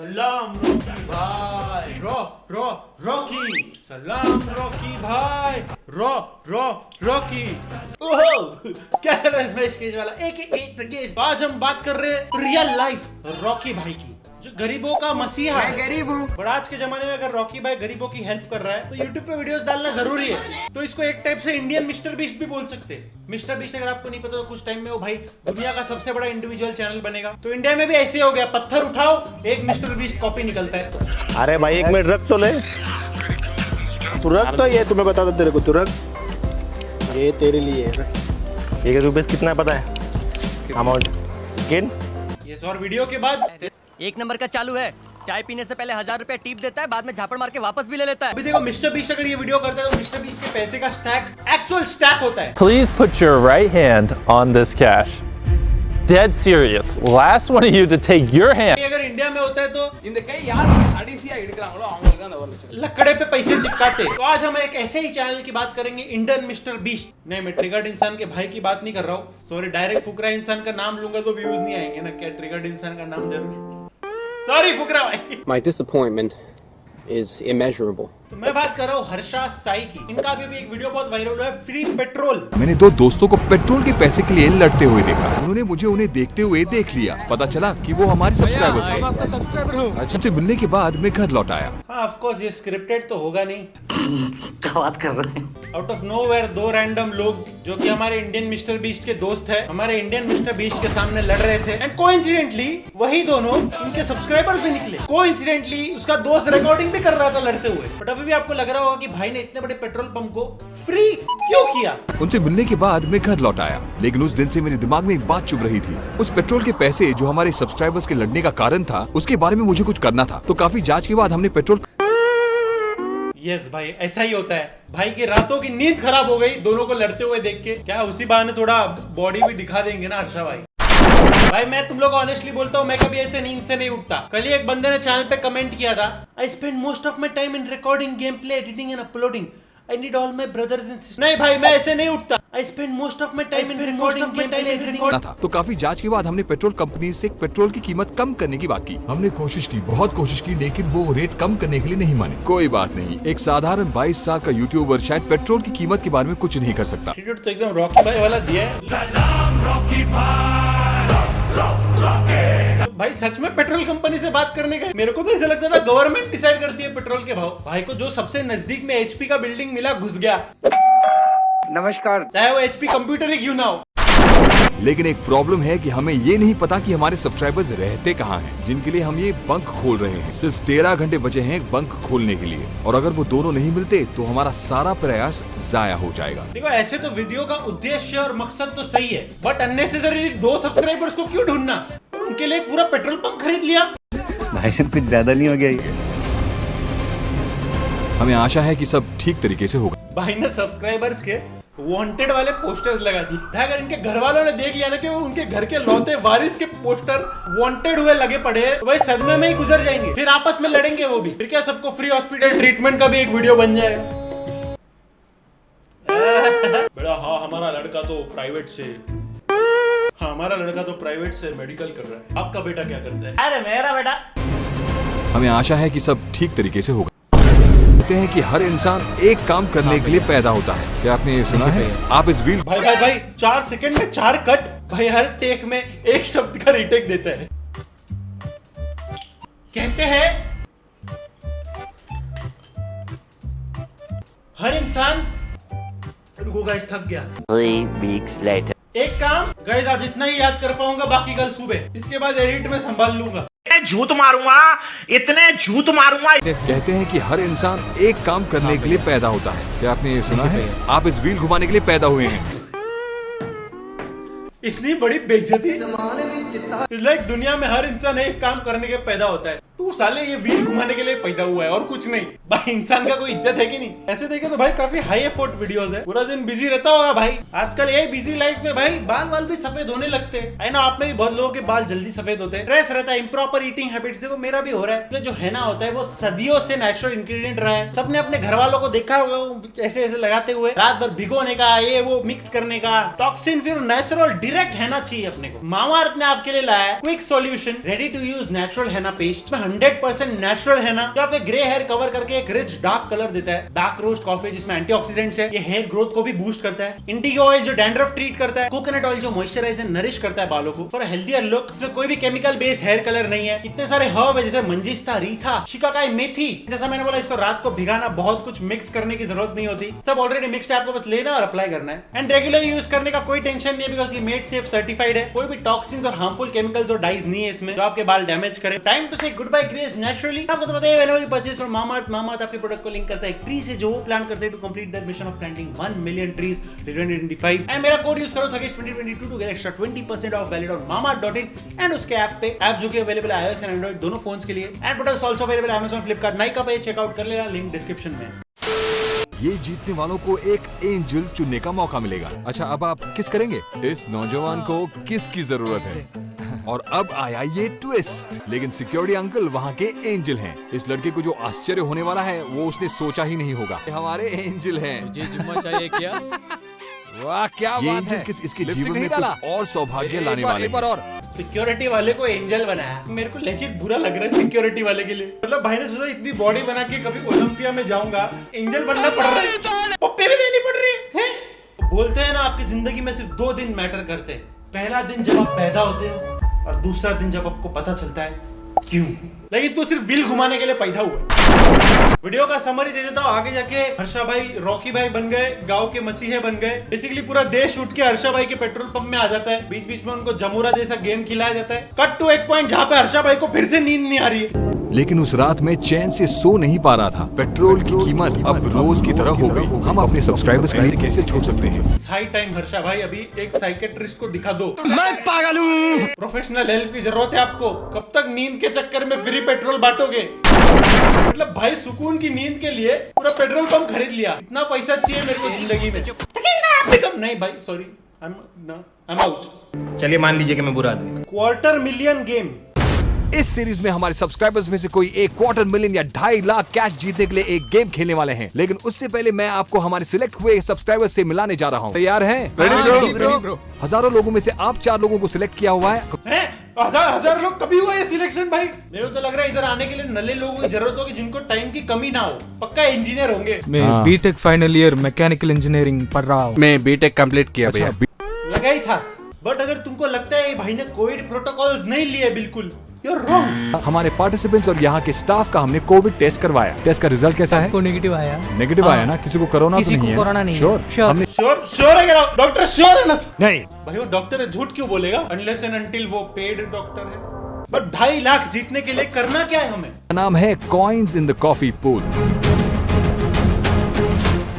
सलाम रॉकी भाई। रॉकी सलाम रॉकी भाई। रॉकी। ओहो क्या चल रहा है इसमें स्केच वाला एक। आज हम बात कर रहे हैं रियल लाइफ रॉकी भाई की, जो गरीबों का मसीहा है। गरीब हूँ, पर आज के जमाने में अगर रॉकी भाई गरीबों की हेल्प कर रहा है तो यूट्यूब पे वीडियोस डालना जरूरी है। तो इसको एक टाइप से इंडियन मिस्टर बीस्ट भी बोल सकते हैं। मिस्टर बीस्ट अगर आपको नहीं पता तो कुछ टाइम में वो भाई दुनिया का सबसे बड़ा इंडिविजुअल चैनल बनेगा। तो इंडिया में भी ऐसे हो गया, पत्थर उठाओ एक मिस्टर बीस्ट कॉपी निकलता है। अरे भाई एक मिनट रख तो ले, तू रख तो, ये तुम्हें बता दो तेरे को, तू रख, ये तेरे लिए रख। ये रुपीस कितना पता है अमाउंट गिन। ये और वीडियो के बाद एक नंबर का चालू है, चाय पीने से पहले 1000 रुपया टिप देता है, बाद में झापड़ मार के वापस भी ले लेता है। अभी देखो मिस्टर बीस्ट अगर ये वीडियो करता है तो मिस्टर बीस्ट के पैसे का स्टैक एक्चुअल स्टैक होता है। Please put your right hand on this cash. Dead serious. Last one of you to take your hand. अगर इंडिया में होता है तो இந்த கை யார் கடைசியா எடுக்கறாங்களோ அவங்களுக்கு தான் அந்த 1 லட்சம் लकड़े पे पैसे चिपकाते। तो आज हम एक ऐसे ही चैनल की बात करेंगे, इंडियन मिस्टर बीस्ट। नहीं, मैं ट्रिगर्ड इंसान के भाई की बात नहीं कर रहा हूँ, सॉरी। डायरेक्ट फुकरा इंसान का नाम लूंगा तो व्यूज नहीं आएंगे ना। क्या ट्रिगर्ड इंसान का नाम जरूर, सॉरी फुकरा भाई। My disappointment is immeasurable. तो मैं बात कर रहा हूँ हर्षा साई की। इनका अभी एक वीडियो बहुत वायरल हुआ है, फ्री पेट्रोल। मैंने दो दोस्तों को पेट्रोल के पैसे के लिए लड़ते हुए देखा। उन्होंने मुझे उन्हें देखते हुए देख लिया। पता चला कि वो हमारे सब्सक्राइबर्स थे। आपका सब्सक्राइबर हूं। अच्छा, उनसे मिलने के बाद मैं घर लौट आया। हाँ ऑफ कोर्स ये स्क्रिप्टेड तो होगा नहीं। क्या बात कर रहे हैं? आउट ऑफ नोवेयर दो रैंडम लोग जो कि हमारे इंडियन मिस्टर बीस्ट के दोस्त है, हमारे इंडियन मिस्टर बीस्ट के सामने लड़ रहे थे। एंड कोइंसिडेंटली वही दोनों इनके सब्सक्राइबर्स भी निकले। कोइंसिडेंटली उसका दोस्त रिकॉर्डिंग भी कर रहा था लड़ते हुए। बट अभी भी आपको लग रहा होगा कि भाई ने इतने बड़े पेट्रोल पंप को फ्री क्यों किया। उनसे मिलने के बाद मैं घर लौट आया, लेकिन उस दिन से मेरे दिमाग में एक बात चुभ रही थी। उस पेट्रोल के पैसे जो हमारे सब्सक्राइबर्स के लड़ने का कारण था, उसके बारे में मुझे कुछ करना था। तो काफी जांच के बाद हमने पेट्रोल यस भाई ऐसा ही होता है। भाई की रातों की नींद खराब हो गई दोनों को लड़ते हुए देख के। क्या उसी बहाने थोड़ा बॉडी भी दिखा देंगे ना हर्षा भाई। भाई मैं तुम लोग ऑनेस्टली बोलता हूँ, मैं कभी ऐसे नींद से नहीं उठता। कल ही एक बंदे ने चैनल पे कमेंट किया था, I spend most of my time in recording, game play, editing and uploading. I need all my brothers and sisters. नहीं भाई मैं ऐसे नहीं उठता। I spend most of my time in recording, game play, editing. था। तो काफी जांच के बाद हमने पेट्रोल कंपनी से पेट्रोल की कीमत कम करने की बात की। हमने कोशिश की, बहुत कोशिश की, लेकिन वो रेट कम करने के लिए नहीं माने। कोई बात नहीं, एक साधारण 22 साल का यूट्यूबर शायद पेट्रोल की कीमत के बारे में कुछ नहीं कर सकता। एटीट्यूड तो एकदम रॉकी भाई वाला दिया है। सलाम रॉकी भाई। भाई सच में पेट्रोल कंपनी से बात करने का, मेरे को तो ऐसा लगता था गवर्नमेंट डिसाइड करती है पेट्रोल के भाव। भाई को जो सबसे नजदीक में एचपी का बिल्डिंग मिला घुस गया। नमस्कार। चाहे वो एचपी कंप्यूटर ही क्यों ना हो। लेकिन एक प्रॉब्लम है कि हमें ये नहीं पता कि हमारे सब्सक्राइबर्स रहते कहाँ हैं, जिनके लिए हम ये बंक खोल रहे हैं। सिर्फ 13 घंटे बचे हैं बंक खोलने के लिए, और अगर वो दोनों नहीं मिलते तो हमारा सारा प्रयास जाया हो जाएगा। देखो ऐसे तो वीडियो का उद्देश्य और मकसद तो सही है, बट अननेसेसरीली 2 सब्सक्राइबर्स को क्यों ढूंढना, उनके लिए पूरा पेट्रोल पंप खरीद लिया। भाई साहब कुछ ज्यादा नहीं हो गया ये? हमें आशा है कि सब ठीक तरीके से होगा। भाई ने सब्सक्राइबर्स के वांटेड वाले पोस्टर्स लगा दिए। अगर इनके घर वालों ने देख लिया ना कि उनके घर के लौते वारिस के पोस्टर वांटेड हुए लगे पड़े हैं, वही सदमे में ही गुजर जाएंगे। फिर आपस में लड़ेंगे वो भी। फिर क्या सबको फ्री हॉस्पिटल ट्रीटमेंट का भी एक वीडियो बन जाएगा। बेटा हाँ हमारा लड़का तो प्राइवेट से, हाँ हमारा लड़का तो प्राइवेट से मेडिकल कर रहा है। आपका बेटा क्या करता है? अरे मेरा बेटा। हमें आशा है कि सब ठीक तरीके से होगा। कहते हैं कि हर इंसान एक काम करने के लिए पैदा होता है। क्या आपने ये सुना है? आप इस व्हील भाई 4 सेकंड में 4 कट। भाई हर टेक में एक शब्द का रीटेक देता है। कहते हैं हर इंसान, रुको गाइस थक गया। 3 weeks later. एक काम गाइस आज इतना ही याद कर पाऊंगा, बाकी कल सुबह। इसके बाद एडिट में संभाल लूंगा। झूठ मारूंगा, इतने झूठ मारूंगा। कहते हैं कि हर इंसान एक काम करने के लिए पैदा होता है। क्या आपने ये सुना है? आप इस व्हील घुमाने के लिए पैदा हुए हैं। इतनी बड़ी बेइज्जती। लाइक दुनिया में हर इंसान एक काम करने के पैदा होता है। तू साले ये व्हील घुमाने के लिए पैदा हुआ है और कुछ नहीं। भाई इंसान का कोई इज्जत है कि नहीं? ऐसे देखे तो भाई काफी हाई एफर्ट वीडियोस है। पूरा दिन बिजी रहता होगा भाई। आजकल ये बिजी लाइफ में भाई बाल भी सफेद होने लगते हैं। आई नो आप में भी बहुत लोगों के बाल जल्दी सफेद होते हैं। स्ट्रेस रहता है, इम्प्रॉपर ईटिंग हैबिट्स, देखो मेरा भी हो रहा है। जो हैना होता है वो सदियों से नेचुरल इंग्रेडिएंट रहा है। सबने अपने घर वालों को देखा होगा ऐसे ऐसे लगाते हुए, रात भर भिगोने का, ये वो मिक्स करने का। टॉक्सिन फिर नेचुरल डायरेक्ट हैना चाहिए अपने को। मामाअर्थ ने आपके लिए लाया है quick solution ready to use natural henna paste में 100% नेचुरल हैना जो आपके ग्रे हेयर कवर करके एक रिच डार्क कलर देता है। डार्क रोस्ट कॉफी जिसमें एंटीऑक्सीडेंट्स है, ये हेयर ग्रोथ को भी बूस्ट करता है। इंडिगो ऑयल जो डैंड्रफ ट्रीट करता है, कोकोनट ऑयल जो मॉइस्चराइज एंड नरिश करता है बालों को फॉर हेल्दियर लुक। इसमें कोई भी केमिकल बेस्ड हेयर कलर नहीं है। इतने सारे हर्ब है जैसे मंजिस्ता, रीथा, शिकाकाई, मेथी। जैसा मैंने बोला इसको रात को भिगाना, बहुत कुछ मिक्स करने की जरूरत नहीं होती, सब ऑलरेडी मिक्स्ड है, आपको बस लेना और अप्लाई करना है। एंड रेगुलर यूज करने का कोई टेंशन नहीं है बिकॉज ये मेड सेफ सर्टिफाइड है। कोई भी टॉक्सिन्स और हार्मफुल केमिकल्स और डाइज नहीं है इसमें जो आपके बाल डैमेज करे। टाइम टू से गुड बाय ग्रेस नेचुरली। आपको तो पता है whenever you purchase from Mamaearth, Mamaearth आपके प्रोडक्ट को लिंक करता है एक ट्री से जो वो प्लान करते हैं to complete their mission of planting 1 million trees by 2025। And मेरा कोड यूज करो थकेश 2022 to get extra 20% off valid on mamaearth.in and उसके ऐप पे, ऐप जो कि अवेलेबल है iOS एंड एंड्रॉइड दोनों फोन्स के लिए। And products also available Amazon, Flipkart, Nykaa पे चेकआउट कर लेना, लिंक डिस्क्रिप्शन में। ये जीतने वालों को एक एंजल चुनने का मौका मिलेगा। अच्छा, अब आप किस करेंगे? इस नौजवान को किसकी जरूरत है? और अब आया ये ट्विस्ट, लेकिन सिक्योरिटी अंकल वहाँ के एंजल हैं। इस लड़के को जो आश्चर्य होने वाला है वो उसने सोचा ही नहीं होगा। हमारे एंजल हैं। मुझे जुम्मा चाहिए क्या? वाह क्या ये बात है। इसके जीवन में कुछ और सौभाग्य लाने वाले हैं। और सिक्योरिटी वाले को एंजल बनाया। मेरे को लेजिट बुरा लग रहा है सिक्योरिटी वाले के लिए। मतलब भाई ने सोचा इतनी बॉडी बना के कभी ओलंपिया में जाऊंगा, एंजल बनना पड़ रहा है, पप्पे भी देनी पड़ रही है। बोलते हैं ना आपकी जिंदगी में सिर्फ 2 दिन मैटर करते हैं। पहला दिन जब आप पैदा होते हो और दूसरा दिन जब आपको पता चलता है क्यों। लेकिन तू सिर्फ व्हील घुमाने के लिए पैदा हुआ। वीडियो का समरी दे देता हूँ। आगे जाके हर्षा भाई रॉकी भाई बन गए, गांव के मसीहे बन गए। बेसिकली पूरा देश उठ के हर्षा भाई के पेट्रोल पंप में आ जाता है। बीच बीच में उनको जमूरा जैसा गेम खिलाया जाता है। कट टू एक पॉइंट जहाँ पे हर्षा भाई को फिर से नींद नहीं आ रही है। लेकिन उस रात में चैन से सो नहीं पा रहा था। पेट्रोल की कीमत अब रोज की तरह हो गई। हम अपने सब्सक्राइबर्स कैसे छोड़ सकते हैं? हाई टाइम हर्षा भाई, अभी एक साइकेट्रिस्ट को दिखा दो। मैं पागल हूँ। प्रोफेशनल हेल्प की जरूरत है आपको। कब तक नींद के चक्कर में फ्री पेट्रोल बांटोगे? मतलब भाई सुकून की नींद के लिए पूरा पेट्रोल पंप खरीद लिया। इतना पैसा चाहिए मेरे को जिंदगी में। नहीं भाई सॉरी, आई एम आउट। चलिए मान लीजिए कि मैं बुरा आदमी। 250,000,000 गेम। इस सीरीज में हमारे सब्सक्राइबर्स में से कोई 1,250,000 या 2.5 लाख कैश जीतने के लिए एक गेम खेलने वाले हैं। लेकिन उससे पहले मैं आपको हमारे सिलेक्ट हुए सब्सक्राइबर्स से मिलाने जा रहा हूँ। तैयार हैं? ब्रो हजारों लोगों में से आप 4 लोगों को सिलेक्ट किया हुआ है। हजार लोग कभी हुआ ये सिलेक्शन भाई? मेरे को तो लग रहा है इधर आने के लिए नल्ले लोगों की जरूरत होगी जिनको टाइम की कमी ना हो। पक्का इंजीनियर होंगे। मैं BTech final year mechanical engineering पढ़ रहा हूँ। मैं बीटेक कंप्लीट किया भैया। लगा ही था। बट अगर तुमको लगता है ये भाई ने कोविड प्रोटोकॉल्स नहीं लिए बिल्कुल, you're wrong। हमारे पार्टिसिपेंट्स और यहाँ के स्टाफ का हमने कोविड टेस्ट करवाया। टेस्ट का रिजल्ट कैसा है? नेगेटिव आया। नेगेटिव आया ना? किसी को कोरोना तो नहीं है? कोरोना नहीं है। श्योर श्योर श्योर है क्या? डॉक्टर श्योर है ना? नहीं। भाई वो डॉक्टर है, झूठ क्यों बोलेगा? अनलेस एंड अनटिल वो पेड डॉक्टर है। बट 2.5 लाख जीतने के लिए करना क्या है हमें? नाम है coins in the coffee pool.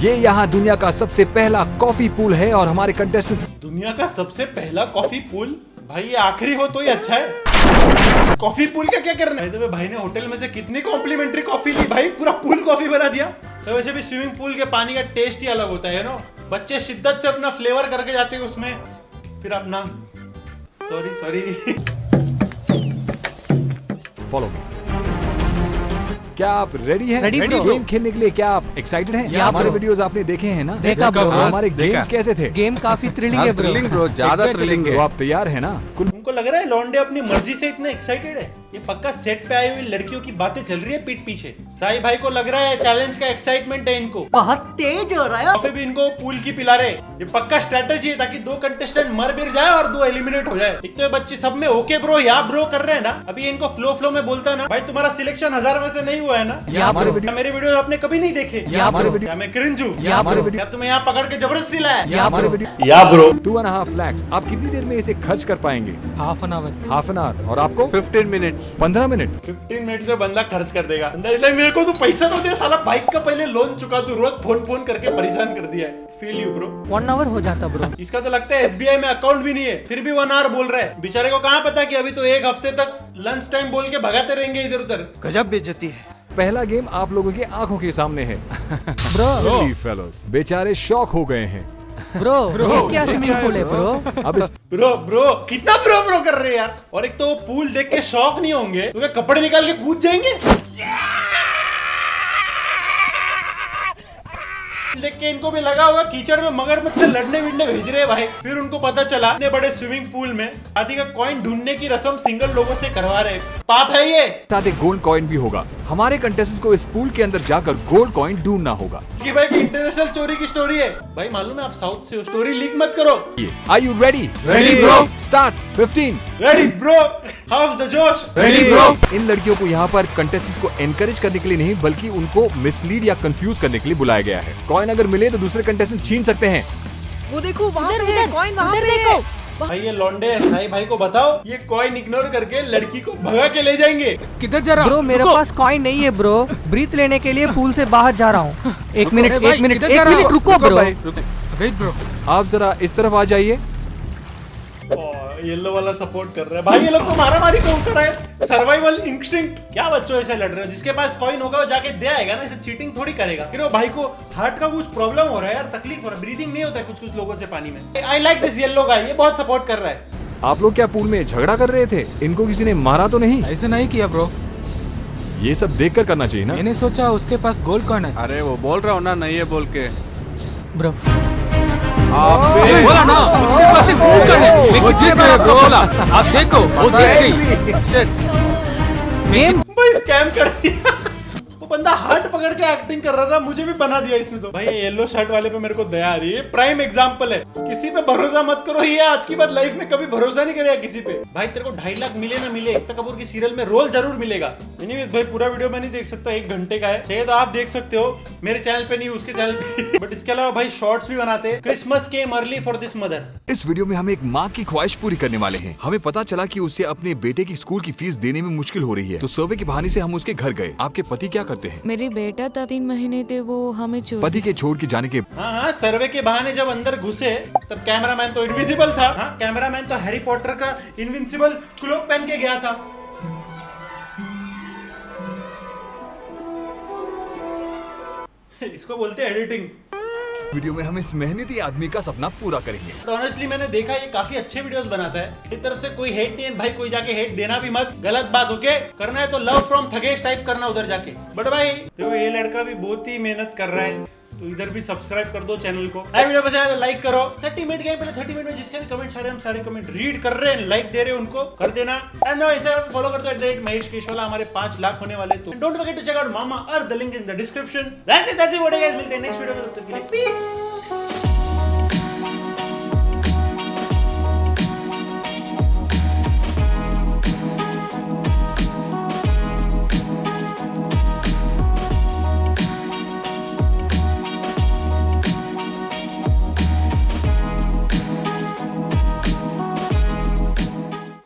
ये यहाँ दुनिया का सबसे पहला कॉफी पूल है और हमारे कंटेस्टेंट्स। दुनिया का सबसे पहला कॉफी पूल? भाई ये आखिरी हो तो ही अच्छा है। कॉफी पूल का क्या करना है? तो भाई ने होटल में से कितनी कॉम्प्लीमेंट्री कॉफी ली भाई, पूरा पूल कॉफी बना दिया। तो वैसे भी स्विमिंग पूल के पानी का टेस्ट ही अलग होता है ना। बच्चे शिद्दत से अपना फ्लेवर करके जाते हैं उसमें, फिर अपना सॉरी फॉलो मी। क्या आप रेडी हैं? Ready, bro। गेम खेलने के लिए क्या आप एक्साइटेड हैं? Yeah, हमारे bro। वीडियोस आपने देखे हैं ना? देखा, bro। हमारे गेम्स कैसे थे? गेम काफी थ्रिलिंग है ब्रो। ब्रो, ज्यादा थ्रिलिंग तो है। आप तैयार हैं ना? तुमको लग रहा है लॉन्डे अपनी मर्जी से इतने एक्साइटेड है? ये पक्का सेट पे आई हुई लड़कियों की बातें चल रही है पीठ पीछे। साई भाई को लग रहा है चैलेंज का एक्साइटमेंट है इनको। बहुत तेज हो रहा है। कॉफी भी इनको पूल की पिला रहे। ये पक्का स्ट्रेटेजी है ताकि 2 कंटेस्टेंट मर भी जाए और 2 एलिमिनेट हो जाए। एक तो ये बच्चे सब में ओके ब्रो या ब्रो कर रहे हैं ना। अभी इनको फ्लो में बोलता है ना, भाई तुम्हारा सिलेक्शन 1000 में से नहीं हुआ है ना? मेरे वीडियो आपने कभी नहीं देखे? हमारे वीडियो। क्या मैं क्रिंज हूँ? हमारे वीडियो। क्या तुम्हें यहाँ पकड़ के जबरदस्ती लाया? हमारे वीडियो। या ब्रो 2.5 lakhs। आप कितनी देर में इसे खर्च कर पाएंगे? Half an hour. और आपको 15 मिनट्स। 15 मिनट। 15 मिनट से बंदा खर्च कर देगा। मेरे को तो पैसा तो दे साला, बाइक का पहले लोन चुका, तू रोज फोन करके परेशान कर दिया है। Feel you bro. 1 आवर हो जाता ब्रो। इसका तो लगता है SBI में अकाउंट भी नहीं है, फिर भी 1 आवर बोल रहा है। बेचारे को कहाँ पता कि अभी तो 1 हफ्ते तक लंच टाइम बोल के भगाते रहेंगे इधर उधर। गजब बेइज्जती है। पहला गेम आप लोगों की आंखों के सामने है। ब्रो फेलोस बेचारे शॉक हो गए हैं। ब्रो क्या स्विमिंग पूल है ब्रो? अब इस ब्रो कितना ब्रो कर रहे हैं यार। और एक तो पूल देख के शॉक नहीं होंगे तो क्या कपड़े निकाल के कूद जाएंगे? देख के इनको भी लगा होगा कीचड़ में मगरमच्छ से लड़ने विड़ने भेज रहे हैं भाई। फिर उनको पता चला इतने बड़े स्विमिंग पूल में शादी का कॉइन ढूंढने की रस्म सिंगल लोगों से करवा रहे। पाप है ये। साथ एक गोल्ड कॉइन भी होगा। हमारे कंटेस्टेंट्स को इस पूल के अंदर जाकर गोल्ड कॉइन ढूंढना होगा। कि भाई इंटरनेशनल चोरी की स्टोरी है भाई, मालूम है आप साउथ से हो, स्टोरी लीक मत करो। Are you ready? Ready, bro. Start. 15. Ready bro, how the josh. Ready bro. इन लड़कियों को यहाँ पर कंटेस्टेंट्स को एनकरेज करने के लिए नहीं बल्कि उनको मिसलीड या कंफ्यूज करने के लिए बुलाया गया है। कॉइन अगर मिले तो दूसरे कंटेस्टेंट छीन सकते हैं। वो देखो वहाँ पे है कॉइन, वहाँ पे देखो भाई ये लौंडे साई भाई को बताओ ये कॉइन इग्नोर करके लड़की को भगा के ले जाएंगे। किधर जा रहा? ब्रो मेरे पास कॉइन नहीं है ब्रो, ब्रीथ लेने के लिए पूल से बाहर जा रहा हूँ। एक मिनट रुको ब्रो। वेट ब्रो, आप जरा इस तरफ आ जाइए। येलो वाला सपोर्ट कर रहा है भाई, ये लोग तो मारामारी को उतर है। Survival instinct. क्या बच्चों ऐसे लड़ रहे हो? जिसके पास कॉइन होगा वो जाके दे आएगा ना, इसे चीटिंग थोड़ी करेगा। फिर वो भाई को हार्ट का कुछ प्रॉब्लम हो रहा है यार, तकलीफ हो रहा है, ब्रीदिंग नहीं होता है कुछ लोगों से पानी में। आई लाइक दिस येलो गाय, ये बहुत सपोर्ट कर रहा है। आप लोग क्या पूल में झगड़ा कर रहे थे? इनको किसी ने मारा तो नहीं? ऐसे नहीं किया ब्रो, ये सब देख कर करना चाहिए ना। मैंने सोचा उसके पास गोल्ड कॉइन है। अरे वो बोल रहा हूँ ना नहीं है बोल के। ब्रो बोला ना उसके पास एक गोल्ड कॉइन है। मैं जीत गया ब्रो, बोला आप देखो वो जीत गई। भाई स्कैम कर दिया। वो बंदा हार्ट पकड़ के एक्टिंग कर रहा था, मुझे भी बना दिया इसने तो। भाई ये येलो शर्ट वाले पे मेरे को दया आ रही है। प्राइम एग्जांपल है, किसी पे भरोसा मत करो। ये आज की बात लाइफ में कभी भरोसा नहीं करेगा किसी पे। भाई तेरे को 2.5 लाख मिले ना मिले, एकता कपूर की सीरियल में रोल जरूर मिलेगा। एनीवेज भाई पूरा वीडियो मैं नहीं देख सकता, 1 घंटे का है, चाहिए तो आप देख सकते हो मेरे चैनल पे नहीं उसके चैनल पे। बट इसके अलावा भाई शॉर्ट्स भी बनाते हैं। Christmas came early for this mother. इस वीडियो में हम एक माँ की ख्वाहिश पूरी करने वाले हैं। हमें पता चला कि उसे अपने बेटे की स्कूल की फीस देने में मुश्किल हो रही है, तो सर्वे के बहाने से हम उसके घर गए। आपके पति क्या करते हैं? मेरे बेटा था 3 महीने थे, वो हमें पति के छोड़ के जाने के हाँ सर्वे के बहाने जब अंदर घुसे तब कैमरामैन तो इनविजिबल था। हाँ कैमरामैन तो हैरी पॉटर का इनविंसिबल क्लोक पहन के गया था। इसको बोलते हैं एडिटिंग। वीडियो में हम इस मेहनती आदमी का सपना पूरा करेंगे। तो ऑनेस्टली मैंने देखा ये काफी अच्छे वीडियोस बनाता है। इस तरफ से कोई हेट नहीं है भाई, कोई जाके हेट देना भी मत, गलत बात। ओके करना है तो लव फ्रॉम थगेश टाइप करना उधर जाके। बट भाई देखो ये लड़का भी बहुत ही मेहनत कर रहा है, तो इधर भी सब्सक्राइब कर दो चैनल को। वीडियो पसंद आया तो लाइक करो। 30 मिनट गए, पहले 30 मिनट में जिसके भी कमेंट्स आ रहे हैं हम सारे कमेंट रीड कर रहे हैं, लाइक दे रहे हैं, उनको कर देना। एंड नो इंस्टाग्राम फॉलो कर दो @महेश केशवाला। हमारे 5 लाख होने वाले, तो don't forget to check out Mamaearth, the link is in the description. That's it what guys, मिलते हैं नेक्स्ट वीडियो में, तब तक के लिए पीस।